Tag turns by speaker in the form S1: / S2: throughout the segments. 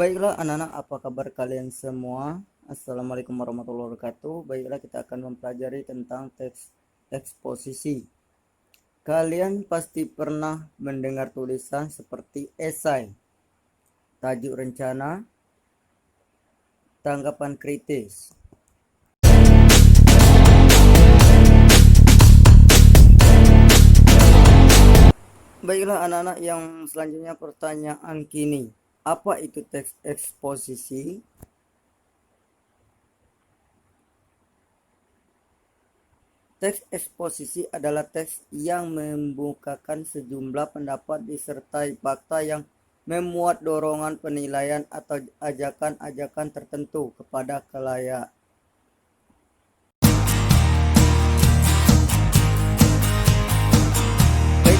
S1: Baiklah anak-anak, apa kabar kalian semua? Assalamualaikum warahmatullahi wabarakatuh. Baiklah, kita akan mempelajari tentang teks eksposisi. Kalian pasti pernah mendengar tulisan seperti esai, tajuk rencana, tanggapan kritis. Baiklah anak-anak, yang selanjutnya pertanyaan kini. Apa itu teks eksposisi? Teks eksposisi adalah teks yang membukakan sejumlah pendapat disertai fakta yang memuat dorongan penilaian atau ajakan-ajakan tertentu kepada khalayak.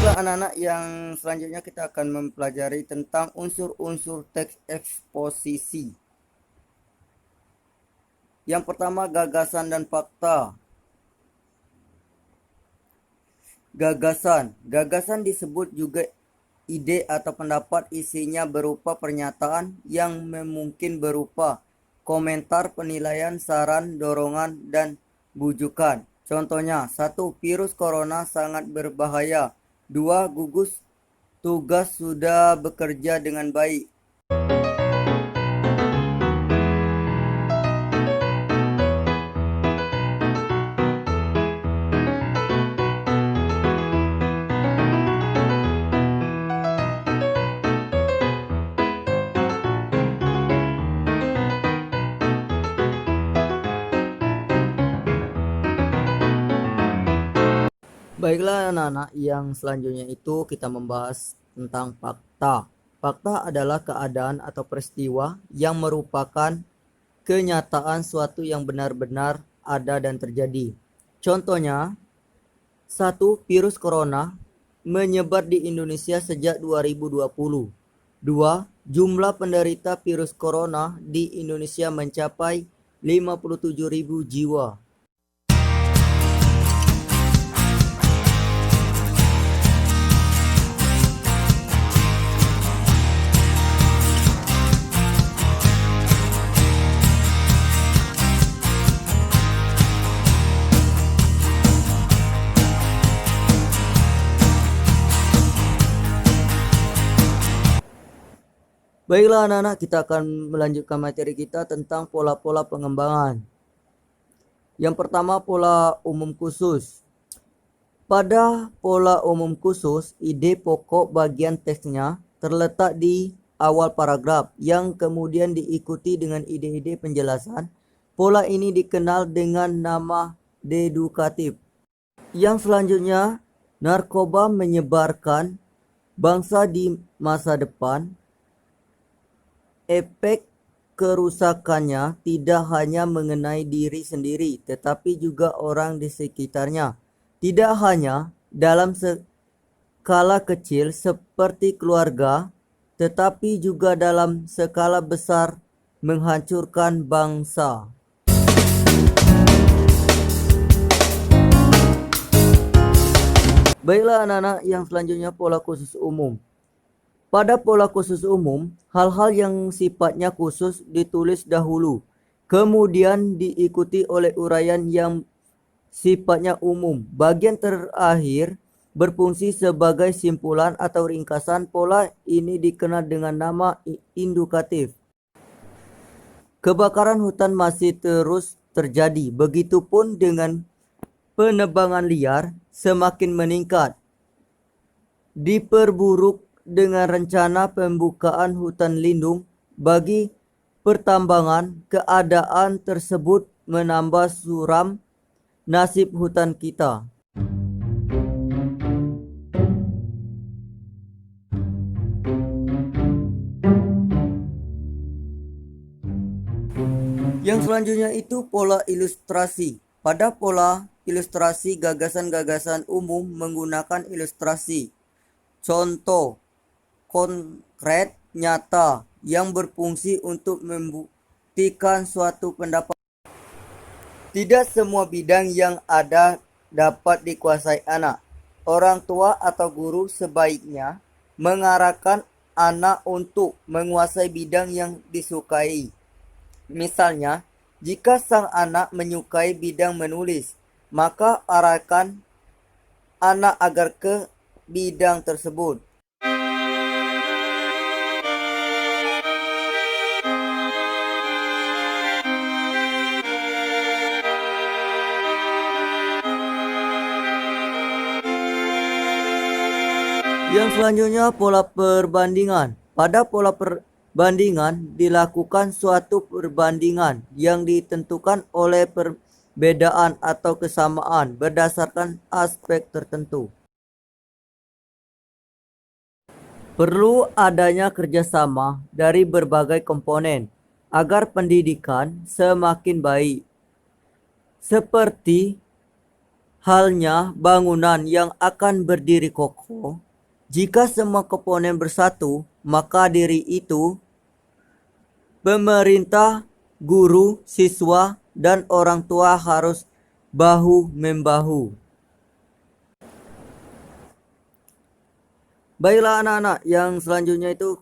S1: Baiklah anak-anak, yang selanjutnya kita akan mempelajari tentang unsur-unsur teks eksposisi. Yang pertama, gagasan dan fakta. Gagasan disebut juga ide atau pendapat, isinya berupa pernyataan yang mungkin berupa komentar, penilaian, saran, dorongan, dan bujukan. Contohnya, 1. Virus corona sangat berbahaya. 2. Gugus tugas sudah bekerja dengan baik. Baiklah anak-anak, yang selanjutnya itu kita membahas tentang fakta. Fakta adalah keadaan atau peristiwa yang merupakan kenyataan suatu yang benar-benar ada dan terjadi. Contohnya, 1. Virus corona menyebar di Indonesia sejak 2020. 2. Jumlah penderita virus corona di Indonesia mencapai 57.000 jiwa. Baiklah anak-anak, kita akan melanjutkan materi kita tentang pola-pola pengembangan. Yang pertama, pola umum khusus. Pada pola umum khusus, ide pokok bagian teksnya terletak di awal paragraf yang kemudian diikuti dengan ide-ide penjelasan. Pola ini dikenal dengan nama dedukatif. Yang selanjutnya, narkoba menyebarkan bangsa di masa depan. Efek kerusakannya tidak hanya mengenai diri sendiri, tetapi juga orang di sekitarnya. Tidak hanya dalam skala kecil seperti keluarga, tetapi juga dalam skala besar menghancurkan bangsa. Baiklah anak-anak, yang selanjutnya pola khusus umum. Pada pola khusus umum, hal-hal yang sifatnya khusus ditulis dahulu, kemudian diikuti oleh uraian yang sifatnya umum. Bagian terakhir berfungsi sebagai simpulan atau ringkasan. Pola ini dikenal dengan nama indukatif. Kebakaran hutan masih terus terjadi, begitupun dengan penebangan liar semakin meningkat. Diperburuk dengan rencana pembukaan hutan lindung bagi pertambangan. Keadaan tersebut menambah suram nasib hutan kita. Yang selanjutnya itu pola ilustrasi. Pada pola ilustrasi, gagasan-gagasan umum menggunakan ilustrasi. Contoh konkret nyata yang berfungsi untuk membuktikan suatu pendapat. Tidak semua bidang yang ada dapat dikuasai anak. Orang tua atau guru sebaiknya mengarahkan anak untuk menguasai bidang yang disukai. Misalnya, jika sang anak menyukai bidang menulis, maka arahkan anak agar ke bidang tersebut. Yang selanjutnya pola perbandingan. Pada pola perbandingan dilakukan suatu perbandingan yang ditentukan oleh perbedaan atau kesamaan berdasarkan aspek tertentu. Perlu adanya kerjasama dari berbagai komponen agar pendidikan semakin baik. Seperti halnya bangunan yang akan berdiri kokoh, jika semua komponen bersatu, maka diri itu, pemerintah, guru, siswa, dan orang tua harus bahu-membahu. Baiklah anak-anak, yang selanjutnya itu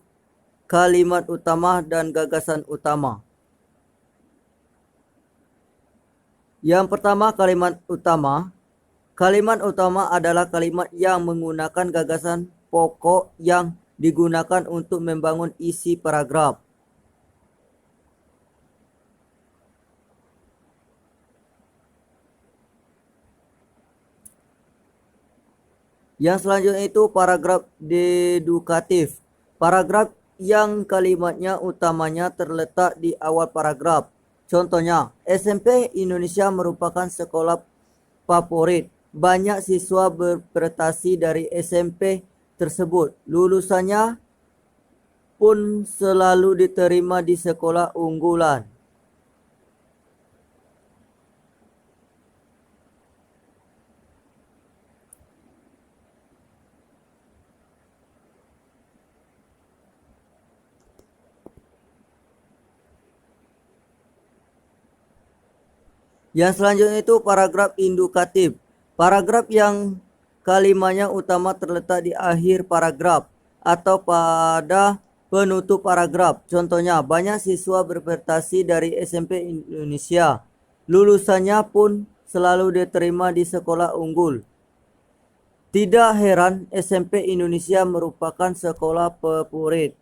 S1: kalimat utama dan gagasan utama. Yang pertama, kalimat utama. Kalimat utama adalah kalimat yang menggunakan gagasan pokok yang digunakan untuk membangun isi paragraf. Yang selanjutnya itu paragraf dedukatif. Paragraf yang kalimatnya utamanya terletak di awal paragraf. Contohnya, SMP Indonesia merupakan sekolah favorit. Banyak siswa berprestasi dari SMP tersebut. Lulusannya pun selalu diterima di sekolah unggulan. Yang selanjutnya itu paragraf indukatif. Paragraf yang kalimatnya utama terletak di akhir paragraf atau pada penutup paragraf. Contohnya, banyak siswa berprestasi dari SMP Indonesia. Lulusannya pun selalu diterima di sekolah unggul. Tidak heran SMP Indonesia merupakan sekolah favorit.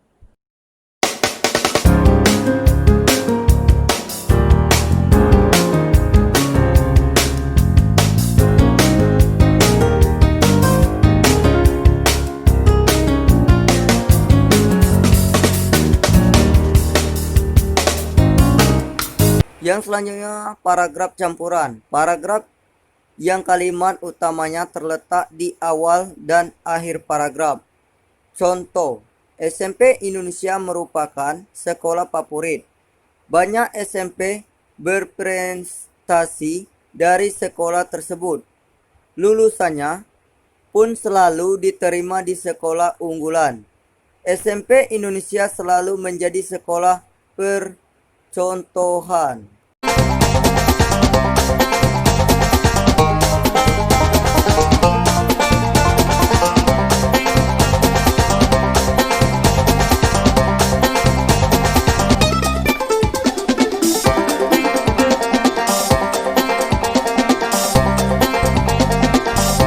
S1: Yang selanjutnya paragraf campuran. Paragraf yang kalimat utamanya terletak di awal dan akhir paragraf. Contoh, SMP Indonesia merupakan sekolah favorit. Banyak SMP berprestasi dari sekolah tersebut. Lulusannya pun selalu diterima di sekolah unggulan. SMP Indonesia selalu menjadi sekolah percontohan.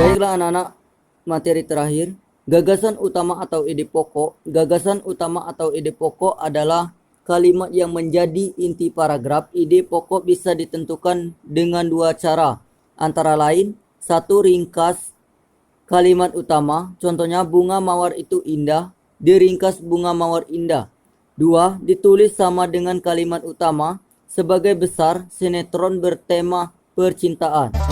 S1: Baiklah anak-anak, materi terakhir, gagasan utama atau ide pokok. Gagasan utama atau ide pokok adalah kalimat yang menjadi inti paragraf. Ide pokok bisa ditentukan dengan dua cara, antara lain, satu, ringkas kalimat utama, contohnya bunga mawar itu indah, diringkas bunga mawar indah. Dua, ditulis sama dengan kalimat utama, sebagai besar sinetron bertema percintaan.